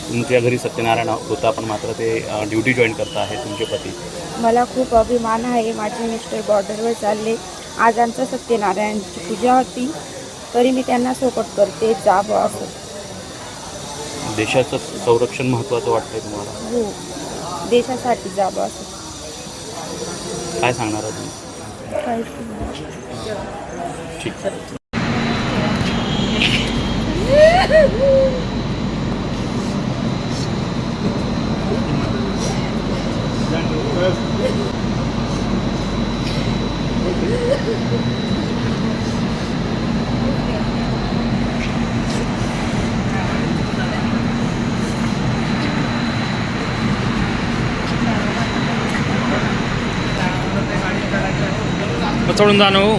तुमच्या घरी सत्यनारायण होता, पण मात्र ते ड्युटी जॉईन करता आहे तुमचे पती. मला खूप अभिमान आहे. माझे मिस्टर बॉर्डरवर चालले. आज आमचं सत्यनारायणची पूजा होती, तरी मी त्यांना सपोर्ट करते. जावं असं. देशाचं संरक्षण महत्त्वाचं वाटतंय तुम्हाला? हो, देशासाठी जावं असं. काय सांगणार आहे तुम्ही? काहीच ठीक आहे. चढून जा ना हो.